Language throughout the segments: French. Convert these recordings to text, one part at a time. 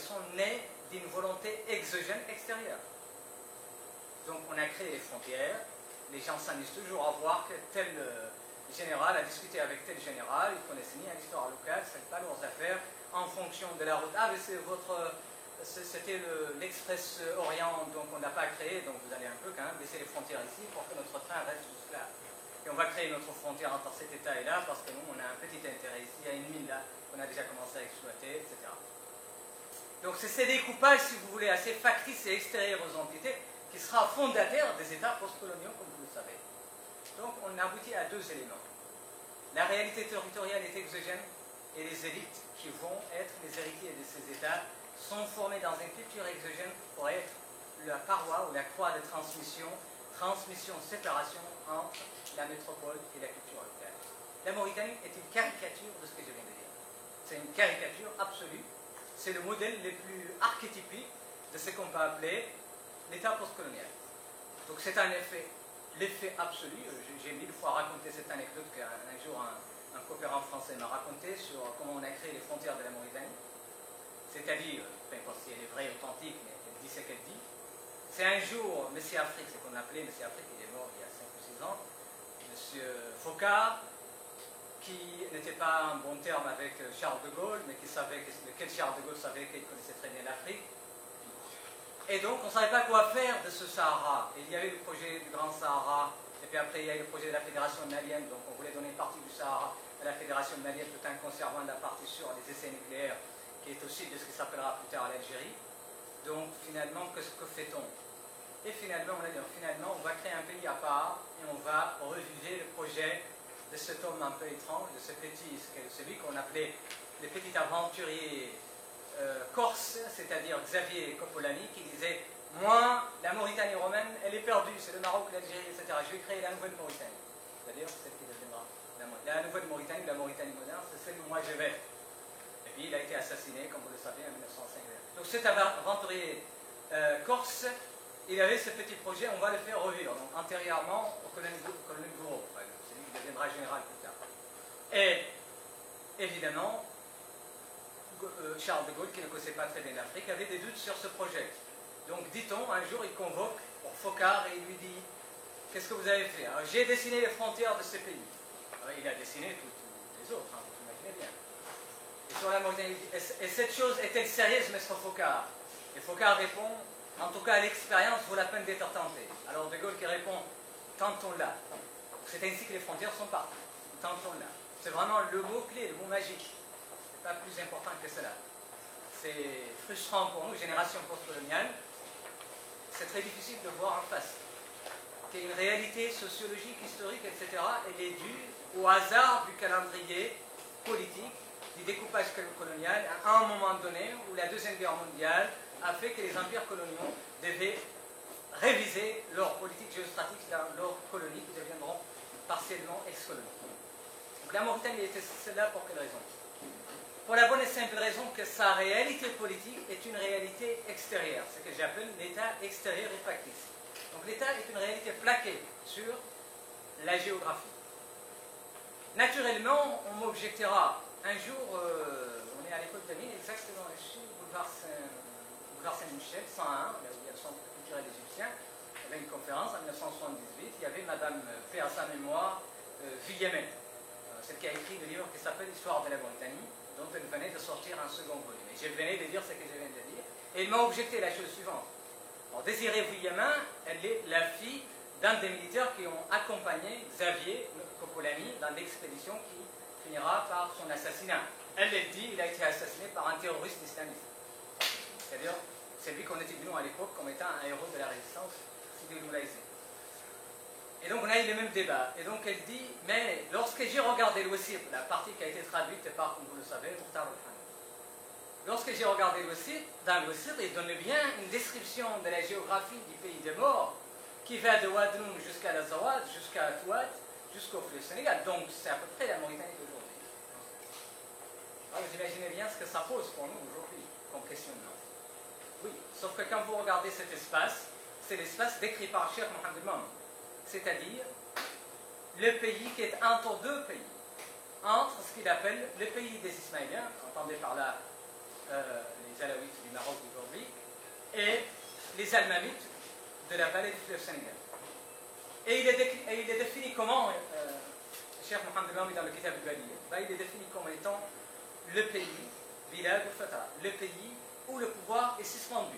sont nées d'une volonté exogène extérieure. Donc on a créé les frontières, les gens s'amusent toujours à voir que tel général a discuté avec tel général, ils ne connaissent ni l'histoire locale, ce n'est pas leurs affaires, en fonction de la route. Ah, mais c'était l'Express Orient, donc on n'a pas créé, donc vous allez un peu quand même laisser les frontières ici pour que notre train reste juste là. Et on va créer notre frontière entre cet État et là, parce que nous, on a un petit intérêt ici, il y a une mine là, qu'on a déjà commencé à exploiter, etc. Donc c'est ces découpages, si vous voulez, assez factices et extérieurs aux entités, qui sera fondateur des États postcoloniaux, comme vous le savez. Donc on aboutit à deux éléments. La réalité territoriale est exogène, et les élites qui vont être les héritiers de ces États sont formés dans une culture exogène pour être la paroi ou la croix de transmission, séparation entre la métropole et la culture locale. La Mauritanie est une caricature de ce que je viens de dire. C'est une caricature absolue. C'est le modèle le plus archétypique de ce qu'on peut appeler l'État postcolonial. Donc c'est un effet, l'effet absolu. J'ai 1000 fois raconté cette anecdote qu'un jour un coopérant français m'a raconté sur comment on a créé les frontières de la Mauritanie. C'est-à-dire, peu importe si elle est vraie, authentique, mais elle dit ce qu'elle dit. C'est un jour, M. Afrique, c'est qu'on appelait M. Afrique, il est mort il y a 5 ou 6 ans, M. Focard, qui n'était pas en bon terme avec Charles de Gaulle, mais qui savait lequel Charles de Gaulle savait qu'il connaissait très bien l'Afrique. Et donc, on ne savait pas quoi faire de ce Sahara. Et il y avait le projet du Grand Sahara, et puis après, il y a eu le projet de la Fédération malienne, donc on voulait donner une partie du Sahara à la Fédération malienne, tout en conservant la partie sur les essais nucléaires, qui est aussi de ce qui s'appellera plus tard l'Algérie. Donc, finalement, que fait-on? Et finalement, on a dit, finalement, on va créer un pays à part, et on va reviser le projet de cet homme un peu étrange, de ce petit, celui qu'on appelait le petit aventurier corse, c'est-à-dire Xavier Coppolani, qui disait « Moi, la Mauritanie romaine, elle est perdue, c'est le Maroc, l'Algérie, etc. Je vais créer la nouvelle Mauritanie. » C'est-à-dire celle qui deviendra la nouvelle Mauritanie, la Mauritanie moderne, c'est celle où moi je vais. Et puis il a été assassiné, comme vous le savez, en 1905. Donc cet aventurier corse, il avait ce petit projet, on va le faire revivre. Donc antérieurement au colonel Gouraud, c'est lui qui deviendra général plus tard. Et évidemment, Charles de Gaulle, qui ne connaissait pas très bien l'Afrique, avait des doutes sur ce projet. Donc, dit-on, un jour, il convoque pour Focard et il lui dit « Qu'est-ce que vous avez fait ?» Alors, j'ai dessiné les frontières de ce pays. Alors, il a dessiné tous les autres, vous imaginez bien. Et sur la Mauritanie, il dit « Et cette chose est-elle sérieuse, maître Focard ?» Et Focard répond « En tout cas, l'expérience vaut la peine d'être tentée. » Alors, de Gaulle qui répond « Tentons-la. » C'est ainsi que les frontières sont parties. Tentons-la. C'est vraiment le mot-clé, le mot magique. Pas plus important que cela. C'est frustrant pour nous, génération postcoloniale. C'est très difficile de voir en face qu'il y a une réalité sociologique, historique, etc. Elle est due au hasard du calendrier politique, du découpage colonial, à un moment donné où la Deuxième Guerre mondiale a fait que les empires coloniaux devaient réviser leur politique géostratégique dans leurs colonies qui deviendront partiellement ex-colonies. Donc la Mauritanie était celle-là pour quelle raison? Pour la bonne et simple raison que sa réalité politique est une réalité extérieure, ce que j'appelle l'État extérieur et factice. Donc l'État est une réalité plaquée sur la géographie. Naturellement, on m'objectera, un jour, on est à l'école de mine, exactement ici, boulevard Saint-Michel, 101, là où il y a le centre culturel égyptien, il y avait une conférence en 1978, il y avait Madame, paix à sa mémoire, Villemin, celle qui a écrit le livre qui s'appelle Histoire de la Mauritanie, dont elle venait de sortir un second volume. Et je venais de dire ce que je viens de dire. Et il m'a objecté la chose suivante. Alors, Désirée Vuillemin, elle est la fille d'un des militaires qui ont accompagné Xavier Coppolani dans l'expédition qui finira par son assassinat. Elle dit qu'il a été assassiné par un terroriste islamiste. C'est-à-dire, c'est lui qu'on était nous à l'époque comme étant un héros de la résistance sidéroulaïsée. Et donc on a eu le même débat. Et donc elle dit, mais lorsque j'ai regardé le Wassir, la partie qui a été traduite par, comme vous le savez, Mokhtar al-Khan, lorsque j'ai regardé le Wassir, dans le Wassir, il donne bien une description de la géographie du pays des morts, qui va de Ouadnoun jusqu'à la Zawad, jusqu'à Touat, jusqu'au fleuve Sénégal. Donc c'est à peu près la Mauritanie d'aujourd'hui. Alors vous imaginez bien ce que ça pose pour nous aujourd'hui, comme questionnement. Oui, sauf que quand vous regardez cet espace, c'est l'espace décrit par Cheikh Mohamed Mam. C'est-à-dire le pays qui est entre deux pays, entre ce qu'il appelle le pays des Ismaéliens, entendez par là les Alaouites du Maroc, les Almamites de la vallée du fleuve Sénégal. Et il est défini comment, Cheikh Mohamed Lamid dans le Kitab al-Baliya, il est défini comme étant le pays, Bilad al-Fatah, le pays où le pouvoir est suspendu.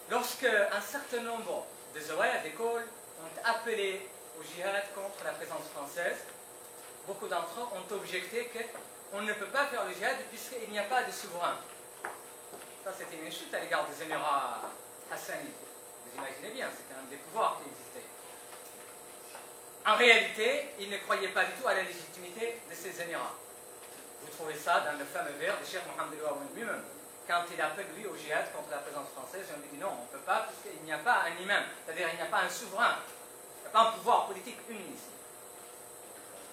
Lorsque un certain nombre de zawaya, d'écoles, ont appelé au djihad contre la présence française, beaucoup d'entre eux ont objecté qu'on ne peut pas faire le djihad puisqu'il n'y a pas de souverain. Ça, c'était une insulte à l'égard des Émirats hassanides. Vous imaginez bien, c'était un des pouvoirs qui existait. En réalité, ils ne croyaient pas du tout à la légitimité de ces Émirats. Vous trouvez ça dans le fameux vers de Cheikh Mohamed El Ouaoun lui-même. Quand il appelle lui au djihad contre la présence française, on lui dit non, on ne peut pas, puisqu'il n'y a pas un imam, c'est-à-dire il n'y a pas un souverain, il n'y a pas un pouvoir politique uni ici.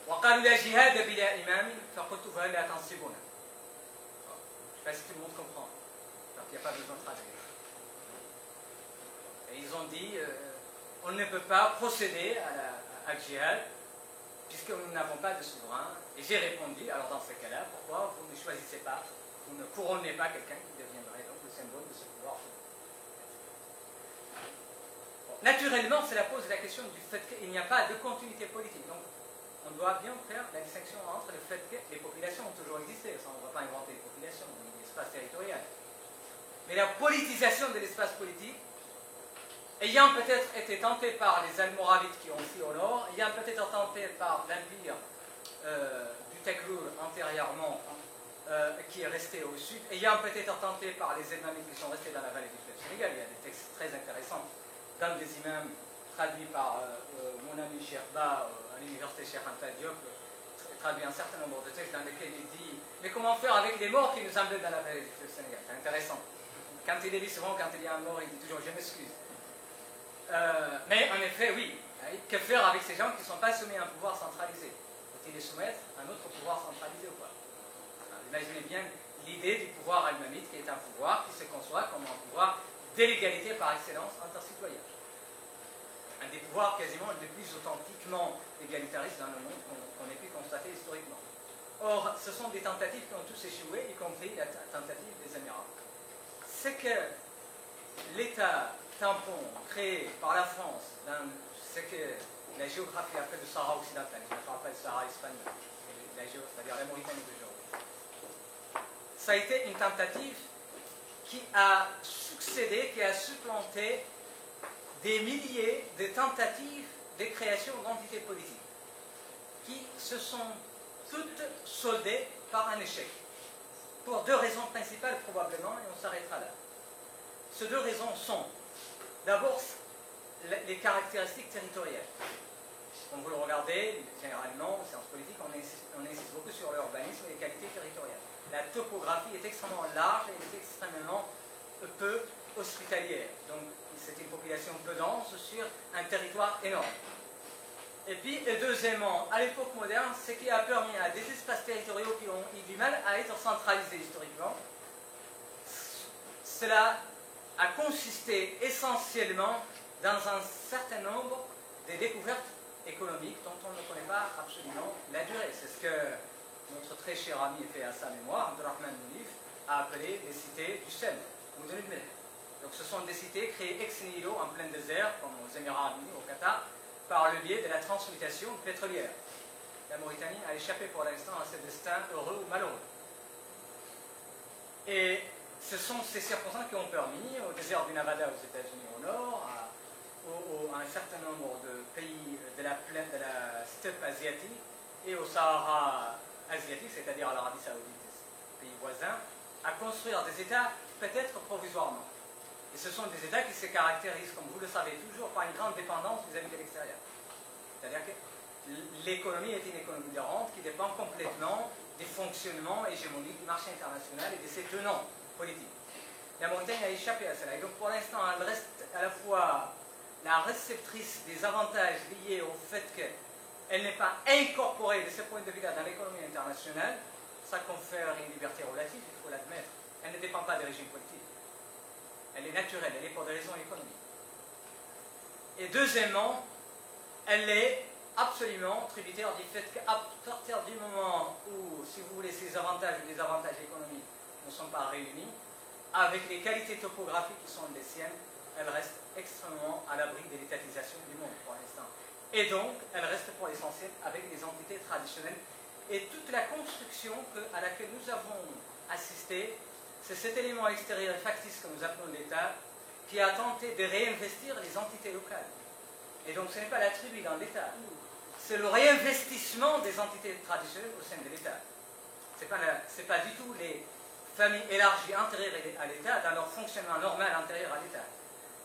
وقالوا لا جهاد بلا إمام فقلت فهل تنصبون. Je ne sais pas si tout le monde comprend. Donc il n'y a pas besoin de traduire. Et ils ont dit on ne peut pas procéder à la djihad puisque nous n'avons pas de souverain. Et j'ai répondu alors dans ce cas-là, pourquoi vous ne choisissez pas, vous ne couronnez pas quelqu'un qui deviendrait donc le symbole de ce pouvoir. Bon, naturellement, cela pose la question du fait qu'il n'y a pas de continuité politique. Donc, on doit bien faire la distinction entre le fait que les populations ont toujours existé, ça, on ne va pas inventer les populations, l'espace territorial. Mais la politisation de l'espace politique, ayant peut-être été tentée par les Almoravides qui ont fui au nord, ayant peut-être tentée par l'empire du Tekrur antérieurement, qui est resté au sud, ayant peut-être tenté par les Imamites qui sont restés dans la vallée du fleuve Sénégal. Il y a des textes très intéressants dans des imams traduits par mon ami Sherba à l'université Cheikh Anta Diop, traduit un certain nombre de textes dans lesquels il dit mais comment faire avec les morts qui nous emmènent dans la vallée du fleuve Sénégal? C'est intéressant. Quand il est dit souvent, quand il y a un mort, il dit toujours je m'excuse. Mais en effet, oui, que faire avec ces gens qui ne sont pas soumis à un pouvoir centralisé? Faut-il les soumettre à un autre pouvoir centralisé ou pas? Imaginez bien l'idée du pouvoir almamite qui est un pouvoir qui se conçoit comme un pouvoir d'égalité par excellence entre citoyens. Un des pouvoirs quasiment les plus authentiquement égalitaristes dans le monde qu'on ait pu constater historiquement. Or, ce sont des tentatives qui ont tous échoué, y compris la tentative des Émirats. C'est que l'État tampon créé par la France dans ce que la géographie appelle le Sahara occidental, je ne parle pas du Sahara espagnol, c'est-à-dire la Mauritanie d'aujourd'hui. Ça a été une tentative qui a succédé, qui a supplanté des milliers de tentatives de création d'entités politiques qui se sont toutes soldées par un échec. Pour deux raisons principales probablement, et on s'arrêtera là. Ces deux raisons sont d'abord les caractéristiques territoriales. Quand vous le regardez, généralement, en sciences politiques, on insiste beaucoup sur l'urbanisme et les qualités territoriales. La topographie est extrêmement large et est extrêmement peu hospitalière. Donc, c'est une population peu dense sur un territoire énorme. Et puis, deuxièmement, à l'époque moderne, ce qui a permis à des espaces territoriaux qui ont eu du mal à être centralisés historiquement, cela a consisté essentiellement dans un certain nombre de découvertes économiques dont on ne connaît pas absolument la durée. C'est ce que notre très cher ami fait à sa mémoire, Abdurrahman Mounif, a appelé les cités du sel, ou de l'Udmel. Donc ce sont des cités créées ex nihilo en plein désert, comme aux Émirats Arabes Unis, au Qatar, par le biais de la transmutation pétrolière. La Mauritanie a échappé pour l'instant à ce destin heureux ou malheureux. Et ce sont ces circonstances qui ont permis, au désert du Nevada aux États-Unis au nord, à un certain nombre de pays de la plaine de la steppe asiatique et au Sahara asiatique, c'est-à-dire à l'Arabie Saoudite, pays voisins, à construire des États peut-être provisoirement. Et ce sont des États qui se caractérisent, comme vous le savez toujours, par une grande dépendance vis-à-vis de l'extérieur. C'est-à-dire que l'économie est une économie de rente qui dépend complètement des fonctionnements hégémoniques du marché international et de ses tenants politiques. La Mauritanie a échappé à cela. Et donc pour l'instant, elle reste à la fois la réceptrice des avantages liés au fait qu'elle n'est pas incorporée de ce point de vue-là dans l'économie internationale. Ça confère une liberté relative, il faut l'admettre. Elle ne dépend pas des régimes politiques. Elle est naturelle, elle est pour des raisons économiques. Et deuxièmement, elle est absolument tributaire du fait qu'à partir du moment où, si vous voulez, ces avantages ou les avantages économiques ne sont pas réunis, avec les qualités topographiques qui sont les siennes, elle reste extrêmement à l'abri de l'étatisation du monde pour l'instant. Et donc, elle reste pour l'essentiel avec des entités traditionnelles. Et toute la construction à laquelle nous avons assisté, c'est cet élément extérieur et factice que nous appelons l'État, qui a tenté de réinvestir les entités locales. Et donc, ce n'est pas la tribu dans l'État, c'est le réinvestissement des entités traditionnelles au sein de l'État. Ce n'est pas du tout les familles élargies antérieures à l'État dans leur fonctionnement normal antérieur à l'État.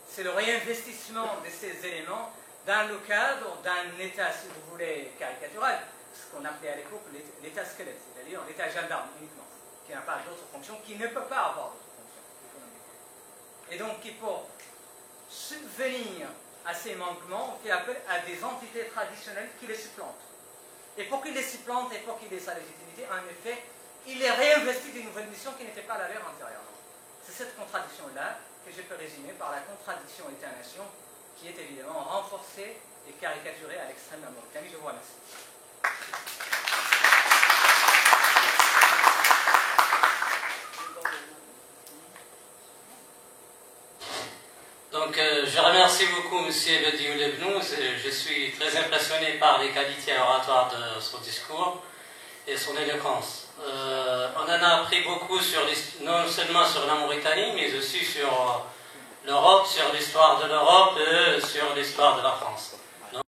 C'est le réinvestissement de ces éléments dans le cadre d'un État, si vous voulez, caricatural, ce qu'on appelait à l'époque l'État squelette, c'est-à-dire l'État gendarme uniquement, qui n'a pas d'autres fonctions, qui ne peut pas avoir d'autres fonctions économiques. Et donc, qui pour subvenir à ces manquements, on fait appel à des entités traditionnelles qui les supplantent. Et pour qu'ils les supplantent et pour qu'ils aient sa légitimité, en effet, il les réinvestit des nouvelles missions qui n'étaient pas la leur antérieurement. C'est cette contradiction-là que je peux résumer par la contradiction État-nation, qui est évidemment renforcée et caricaturée à l'extrême de la Mauritanie. Je vous remercie. Donc, je remercie beaucoup M. Bediou Lebnouz. Je suis très impressionné par les qualités oratoires de son discours et son éloquence. On en a appris beaucoup non seulement sur la Mauritanie, mais aussi sur l'Europe, sur l'histoire de l'Europe et sur l'histoire de la France.